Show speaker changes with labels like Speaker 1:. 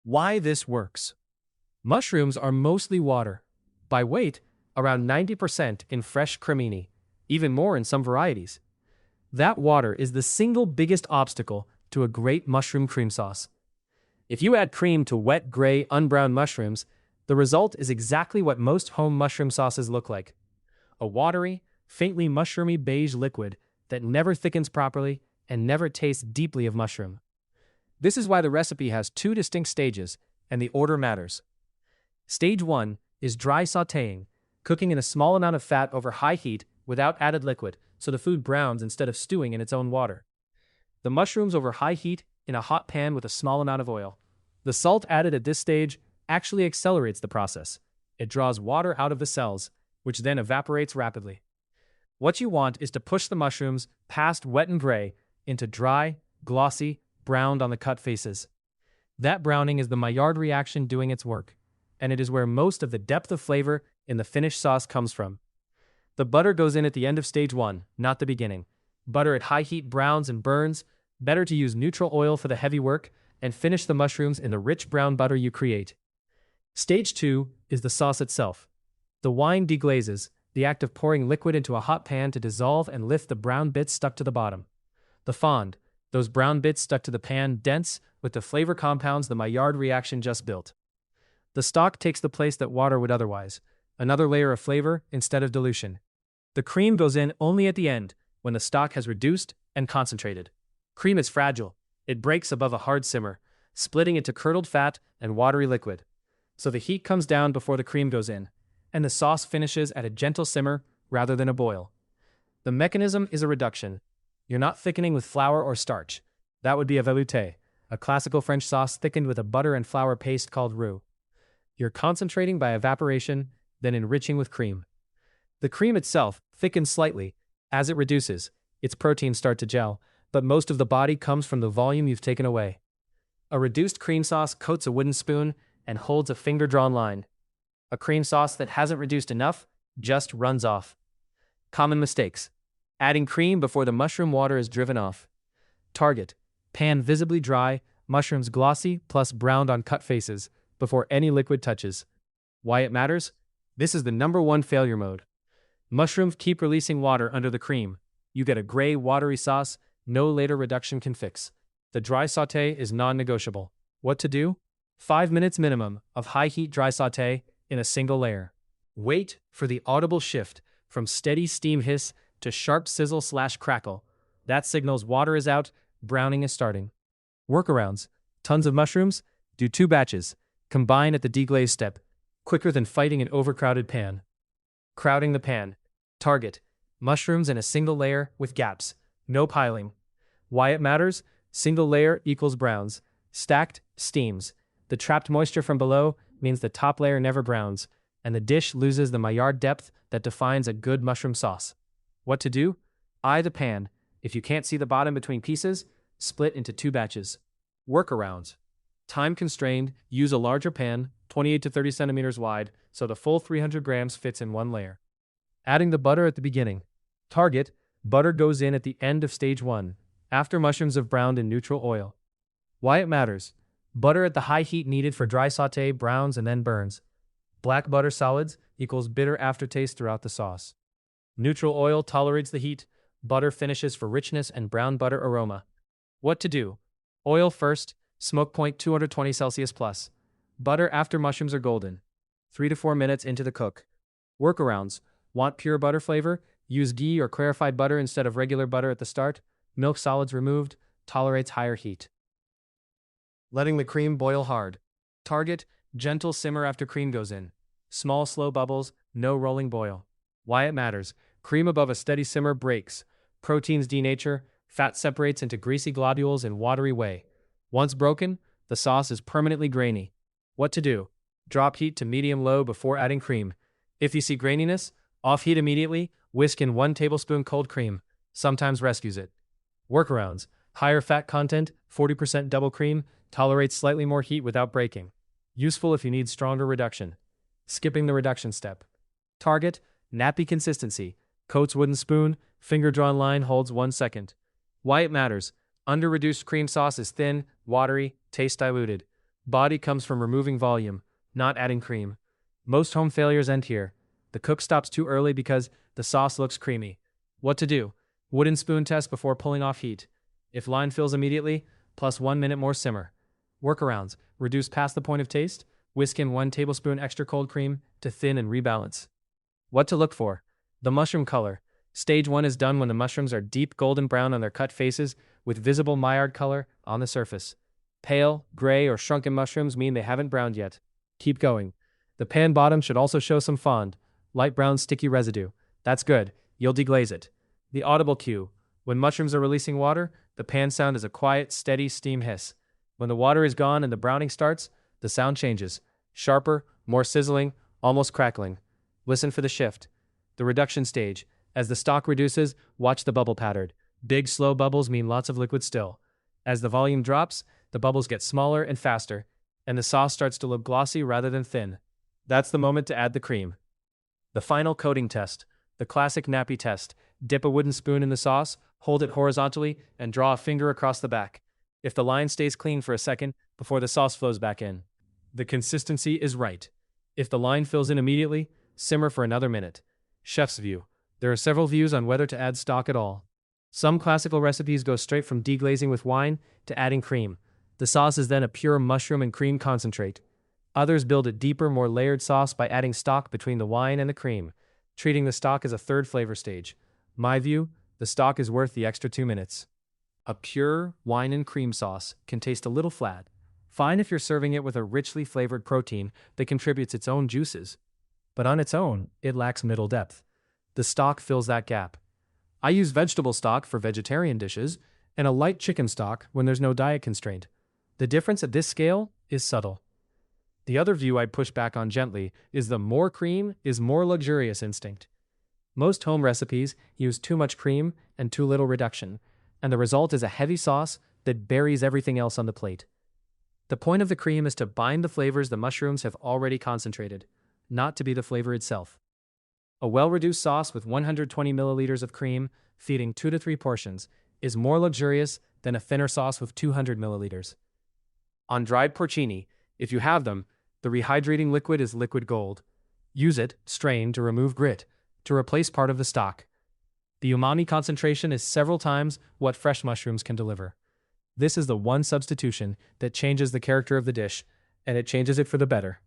Speaker 1: Why this works. Mushrooms are mostly water. By weight, around 90% in fresh cremini, even more in some varieties. That water is the single biggest obstacle to a great mushroom cream sauce. If you add cream to wet, gray, unbrowned mushrooms, the result is exactly what most home mushroom sauces look like. A watery, faintly mushroomy beige liquid that never thickens properly and never tastes deeply of mushroom. This is why the recipe has two distinct stages, and the order matters. Stage 1 is dry sautéing, cooking in a small amount of fat over high heat without added liquid, so the food browns instead of stewing in its own water. The mushrooms over high heat in a hot pan with a small amount of oil. The salt added at this stage actually accelerates the process. It draws water out of the cells, which then evaporates rapidly. What you want is to push the mushrooms past wet and gray into dry, glossy, browned on the cut faces. That browning is the Maillard reaction doing its work, and it is where most of the depth of flavor in the finished sauce comes from. The butter goes in at the end of stage 1, not the beginning. Butter at high heat browns and burns. Better to use neutral oil for the heavy work and finish the mushrooms in the rich brown butter you create. Stage 2 is the sauce itself. The wine deglazes, the act of pouring liquid into a hot pan to dissolve and lift the brown bits stuck to the bottom. The fond, those brown bits stuck to the pan dense with the flavor compounds the Maillard reaction just built. The stock takes the place that water would otherwise, another layer of flavor instead of dilution. The cream goes in only at the end, when the stock has reduced and concentrated. Cream is fragile. It breaks above a hard simmer, splitting into curdled fat and watery liquid. So the heat comes down before the cream goes in, and the sauce finishes at a gentle simmer rather than a boil. The mechanism is a reduction. You're not thickening with flour or starch. That would be a velouté, a classical French sauce thickened with a butter and flour paste called roux. You're concentrating by evaporation, then enriching with cream. The cream itself thickens slightly. As it reduces, its proteins start to gel, but most of the body comes from the volume you've taken away. A reduced cream sauce coats a wooden spoon and holds a finger-drawn line. A cream sauce that hasn't reduced enough just runs off. Common mistakes. Adding cream before the mushroom water is driven off. Target. Pan visibly dry, mushrooms glossy plus browned on cut faces before any liquid touches. Why it matters? This is the #1 failure mode. Mushrooms keep releasing water under the cream. You get a gray, watery sauce no later reduction can fix. The dry sauté is non-negotiable. What to do? 5 minutes minimum of high-heat dry sauté in a single layer. Wait for the audible shift from steady steam hiss to sharp sizzle/crackle. That signals water is out, browning is starting. Workarounds. Tons of mushrooms? Do 2 batches. Combine at the deglaze step. Quicker than fighting an overcrowded pan. Crowding the pan. Target. Mushrooms in a single layer with gaps. No piling. Why it matters? Single layer equals browns. Stacked, steams. The trapped moisture from below means the top layer never browns, and the dish loses the Maillard depth that defines a good mushroom sauce. What to do? Eye the pan. If you can't see the bottom between pieces, split into 2 batches. Workarounds. Time constrained, use a larger pan, 28 to 30 centimeters wide, so the full 300 grams fits in 1 layer. Adding the butter at the beginning. Target. Butter goes in at the end of stage 1, after mushrooms have browned in neutral oil. Why it matters. Butter at the high heat needed for dry sauté browns and then burns. Black butter solids equals bitter aftertaste throughout the sauce. Neutral oil tolerates the heat. Butter finishes for richness and brown butter aroma. What to do? Oil first, smoke point 220 Celsius plus. Butter after mushrooms are golden. 3 to 4 minutes into the cook. Workarounds. Want pure butter flavor? Use ghee or clarified butter instead of regular butter at the start. Milk solids removed. Tolerates higher heat. Letting the cream boil hard. Target. Gentle simmer after cream goes in. Small slow bubbles, no rolling boil. Why it matters. Cream above a steady simmer breaks. Proteins denature. Fat separates into greasy globules in watery way. Once broken, the sauce is permanently grainy. What to do? Drop heat to medium-low before adding cream. If you see graininess, off heat immediately. Whisk in 1 tablespoon cold cream. Sometimes rescues it. Workarounds. Higher fat content, 40% double cream, tolerates slightly more heat without breaking. Useful if you need stronger reduction. Skipping the reduction step. Target. Nappy consistency. Coats wooden spoon, finger-drawn line holds 1 second. Why it matters. Under-reduced cream sauce is thin, watery, taste diluted. body comes from removing volume, not adding cream. Most home failures end here. The cook stops too early because the sauce looks creamy. What to do? Wooden spoon test before pulling off heat. If line fills immediately, plus 1 minute more simmer. Workarounds: reduce past the point of taste, whisk in 1 tablespoon extra cold cream to thin and rebalance. What to look for? The mushroom color. Stage 1 is done when the mushrooms are deep golden brown on their cut faces with visible Maillard color on the surface. Pale, gray, or shrunken mushrooms mean they haven't browned yet. Keep going. The pan bottom should also show some fond, light brown sticky residue. That's good. You'll deglaze it. The audible cue. When mushrooms are releasing water, the pan sound is a quiet, steady steam hiss. When the water is gone and the browning starts, the sound changes. Sharper, more sizzling, almost crackling. Listen for the shift. The reduction stage. As the stock reduces, watch the bubble pattern. Big, slow bubbles mean lots of liquid still. As the volume drops, the bubbles get smaller and faster, and the sauce starts to look glossy rather than thin. That's the moment to add the cream. The final coating test. The classic nappy test. Dip a wooden spoon in the sauce, hold it horizontally, and draw a finger across the back. If the line stays clean for a second before the sauce flows back in, the consistency is right. If the line fills in immediately, simmer for another minute. Chef's view. There are several views on whether to add stock at all. Some classical recipes go straight from deglazing with wine to adding cream. The sauce is then a pure mushroom and cream concentrate. Others build a deeper, more layered sauce by adding stock between the wine and the cream, treating the stock as a third flavor stage. My view, the stock is worth the extra 2 minutes. A pure wine and cream sauce can taste a little flat. Fine if you're serving it with a richly flavored protein that contributes its own juices. But on its own, it lacks middle depth. The stock fills that gap. I use vegetable stock for vegetarian dishes and a light chicken stock when there's no diet constraint. The difference at this scale is subtle. The other view I'd push back on gently is the more cream is more luxurious instinct. Most home recipes use too much cream and too little reduction, and the result is a heavy sauce that buries everything else on the plate. The point of the cream is to bind the flavors the mushrooms have already concentrated, not to be the flavor itself. A well-reduced sauce with 120 milliliters of cream, feeding 2 to 3 portions, is more luxurious than a thinner sauce with 200 milliliters. On dried porcini, if you have them, the rehydrating liquid is liquid gold. Use it, strain to remove grit, to replace part of the stock. The umami concentration is several times what fresh mushrooms can deliver. This is the one substitution that changes the character of the dish, and it changes it for the better.